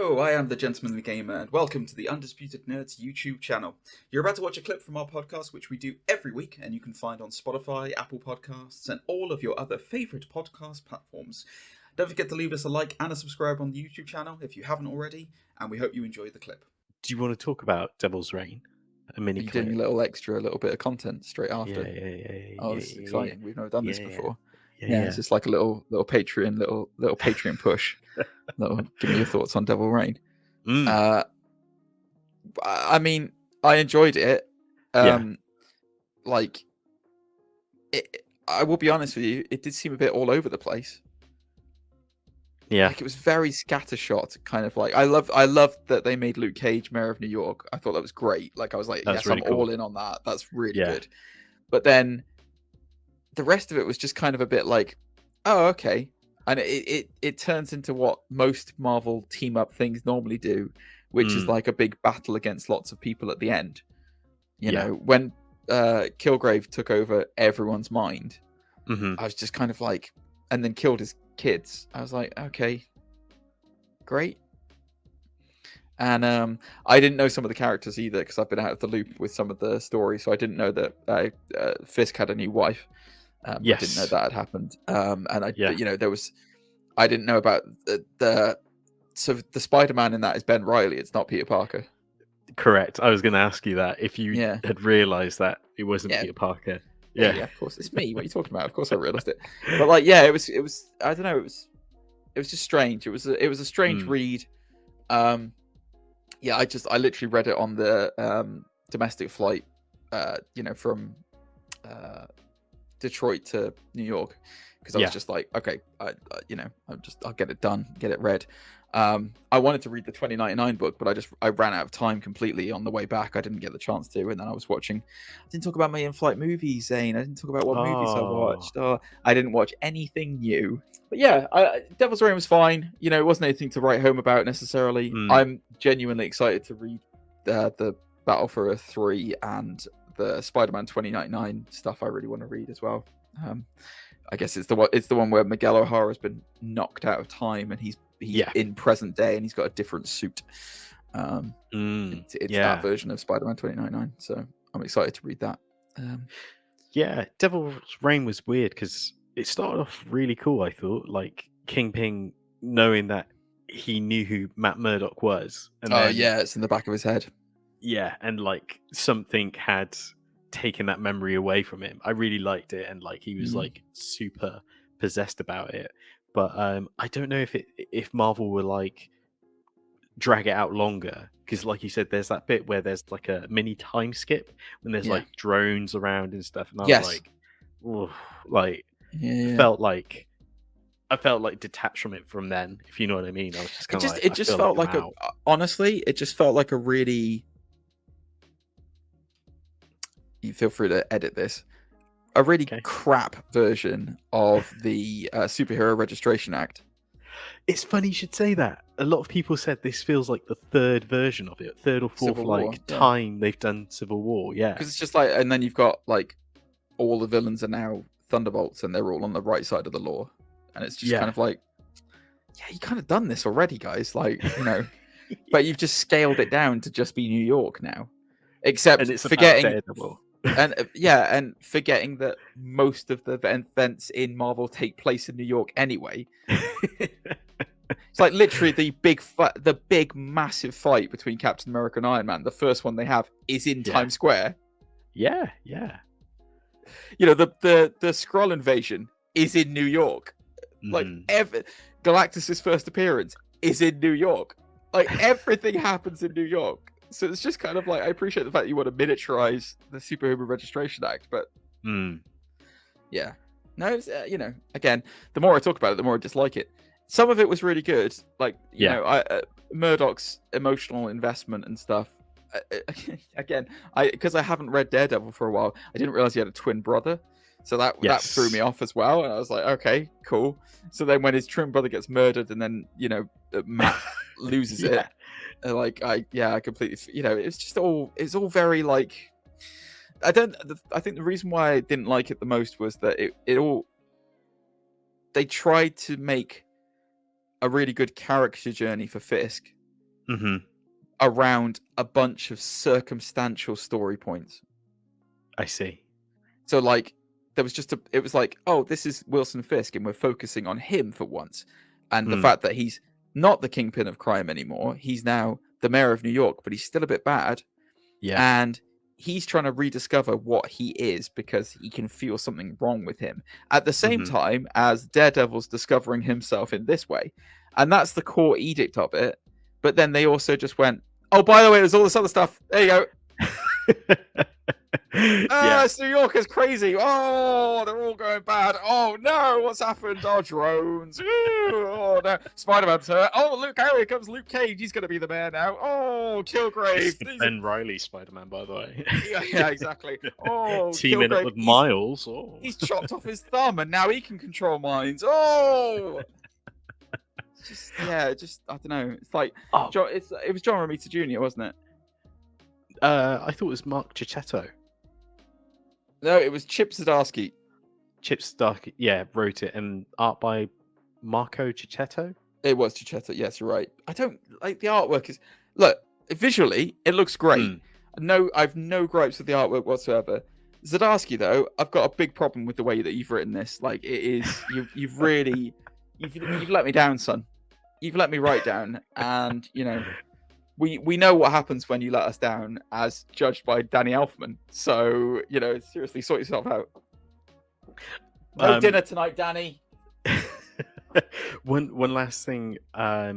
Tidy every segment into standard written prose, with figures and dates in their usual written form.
Hello, I am the Gentlemanly Gamer, and welcome to the Undisputed Nerds YouTube channel. You're about to watch a clip from our podcast, which we do every week, and you can find on Spotify, Apple Podcasts, and all of your other favourite podcast platforms. Don't forget to leave us a like and a subscribe on the YouTube channel if you haven't already, and we hope you enjoy the clip. Do you want to talk about Devil's Reign? A mini clip? Doing a little bit of content straight after. Yeah. Oh, this is exciting. We've never done this before. Yeah. It's just like a little Patreon, little Patreon push. Give me your thoughts on Devil Reign. I mean, I enjoyed it. I will be honest with you, it did seem a bit all over the place. Yeah, like it was very scattershot, kind of like I loved that they made Luke Cage Mayor of New York. I thought that was great. Like I was like, yes, really I'm cool. All in on that. That's really good. But then the rest of it was just kind of a bit like, oh, okay. And it turns into what most Marvel team up things normally do, which is like a big battle against lots of people at the end. You know, when Kilgrave took over everyone's mind, I was just kind of like, and then killed his kids. I was like, okay, great. And I didn't know some of the characters either because I've been out of the loop with some of the stories, so I didn't know that Fisk had a new wife. Yes. I didn't know that had happened. I didn't know about the Spider-Man in that is Ben Reilly. It's not Peter Parker. Correct. I was going to ask you that if you had realized that it wasn't Peter Parker. Yeah, of course it's me. What are you talking about? Of course I realized it. But like, it was. I don't know. It was just strange. It was a strange read. I literally read it on the domestic flight. From Detroit to New York, because I was just like, okay, I'll get it done, get it read. I wanted to read the 2099 book, but I ran out of time completely on the way back. I didn't get the chance to, and then I was watching. I didn't talk about my in-flight movies, Zane. I didn't talk about what movies I watched. I didn't watch anything new. But Devil's Reign was fine. It wasn't anything to write home about necessarily. I'm genuinely excited to read the Battle for Earth 3 and the Spider-Man 2099 stuff. I really want to read as well. I guess it's the one where Miguel O'Hara's been knocked out of time and he's in present day and he's got a different suit. It's that version of Spider-Man 2099. So I'm excited to read that. Devil's Reign was weird because it started off really cool. I thought, like Kingpin knowing that he knew who Matt Murdock was. And it's in the back of his head. Yeah, and like something had taken that memory away from him. I really liked it, and like he was like super possessed about it. But I don't know if Marvel will like drag it out longer, because like you said, there's that bit where there's like a mini time skip when there's like drones around and stuff, and I was like, I felt like detached from it from then, if you know what I mean. I was just kind of it just felt like honestly, it just felt like a really. You feel free to edit this. A really crap version of the Superhero Registration Act. It's funny you should say that. A lot of people said this feels like the third version of it, third or fourth time they've done Civil War. Yeah, because it's just like, and then you've got like all the villains are now Thunderbolts, and they're all on the right side of the law, and it's just kind of like, you kind of done this already, guys. Like, but you've just scaled it down to just be New York now, except and it's forgetting. And forgetting that most of the events in Marvel take place in New York anyway. It's like literally the big massive fight between Captain America and Iron Man. The first one they have is in Times Square. Yeah. The Skrull invasion is in New York. Like Galactus's first appearance is in New York. Like everything happens in New York. So it's just kind of like, I appreciate the fact that you want to miniaturize the Superhero Registration Act, but no, it's, again, the more I talk about it, the more I dislike it. Some of it was really good, like Murdoch's emotional investment and stuff. Again, because I haven't read Daredevil for a while, I didn't realize he had a twin brother, so that threw me off as well. And I was like, okay, cool. So then when his twin brother gets murdered, and then Matt loses it. I completely, it's all very like, I think the reason why I didn't like it the most was that they tried to make a really good character journey for Fisk, around a bunch of circumstantial story points. I see. So like there was just it was like, oh, this is Wilson Fisk and we're focusing on him for once. And the fact that he's not the kingpin of crime anymore. He's now the mayor of New York, but he's still a bit bad. Yeah. And he's trying to rediscover what he is because he can feel something wrong with him. At the same time as Daredevil's discovering himself in this way. And that's the core edict of it. But then they also just went, oh, by the way, there's all this other stuff. There you go. It's New York is crazy. Oh, they're all going bad. Oh no, what's happened? Oh, drones. Ooh, oh no, Spider-Man's hurt. Oh, look, here comes Luke Cage. He's going to be the mayor now. Oh, Kilgrave. Ben Riley Spider-Man, by the way. yeah, exactly. Oh, teaming up with Miles. He's chopped off his thumb and now he can control minds. Oh. I don't know. It's like it was John Romita Jr., wasn't it? I thought it was Mark Cicchetto. No, it was Chip Zdarsky. Chip Zdarsky, yeah, wrote it, and art by Marco Cicchetto. It was Cicchetto. Yes, you're right. I don't like the artwork. Visually, it looks great. No, I've no gripes with the artwork whatsoever. Zdarsky, though, I've got a big problem with the way that you've written this. Like, it is you've really you've let me down, son. You've let me right down, and we know what happens when you let us down, as judged by Danny Elfman. So seriously, sort yourself out. No dinner tonight, Danny. One last thing. I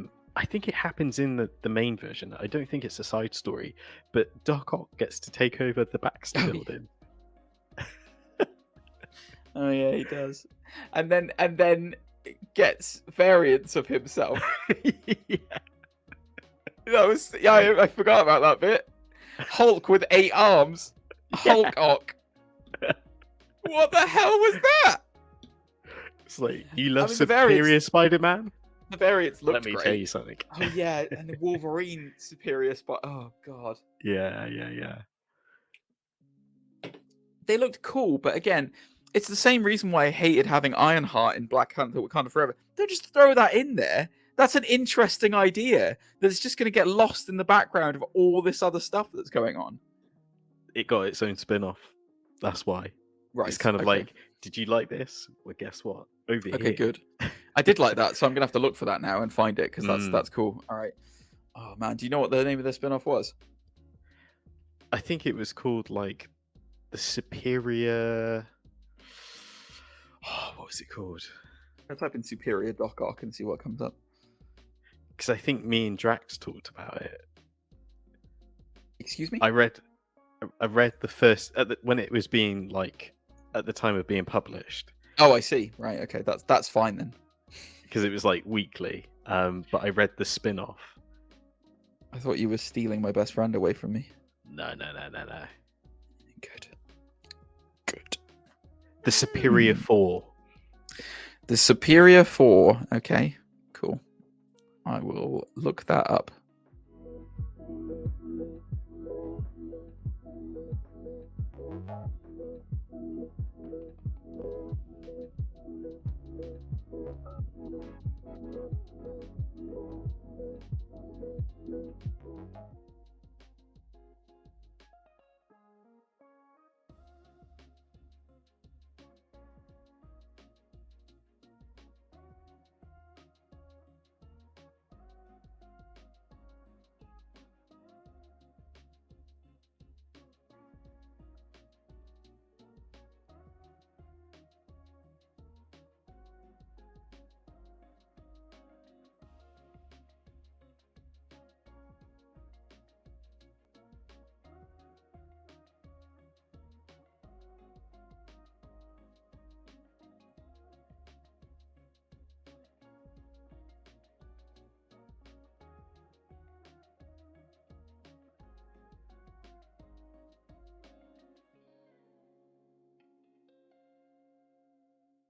think it happens in the main version. I don't think it's a side story, but Doc Ock gets to take over the Baxter building. Oh yeah, he does, and then gets variants of himself. I forgot about that bit. Hulk with 8 arms. Hulk Ock. What the hell was that? It's like, you love Superior Spider-Man? The variants looked Let me great. tell you something. Oh yeah, and the Wolverine Superior Oh god. Yeah. They looked cool, but again, it's the same reason why I hated having Ironheart in Black Panther Wakanda Forever. Don't just throw that in there. That's an interesting idea that's just going to get lost in the background of all this other stuff that's going on. It got its own spin-off. That's why. Right. It's kind of like, did you like this? Well, guess what? Over here. Okay, good. I did like that, so I'm going to have to look for that now and find it, because that's cool. All right. Oh, man. Do you know what the name of the spin-off was? I think it was called, like, the Superior... Oh, what was it called? I'll type in Superior Doc Ock and see what comes up. Because I think me and Drax talked about it. Excuse me? I read the first when it was being like at the time of being published. Oh, I see. Right. Okay. That's fine then. Because it was like weekly. But I read the spin-off. I thought you were stealing my best friend away from me. No. Good. The Superior 4. The Superior 4. Okay. Cool. I will look that up.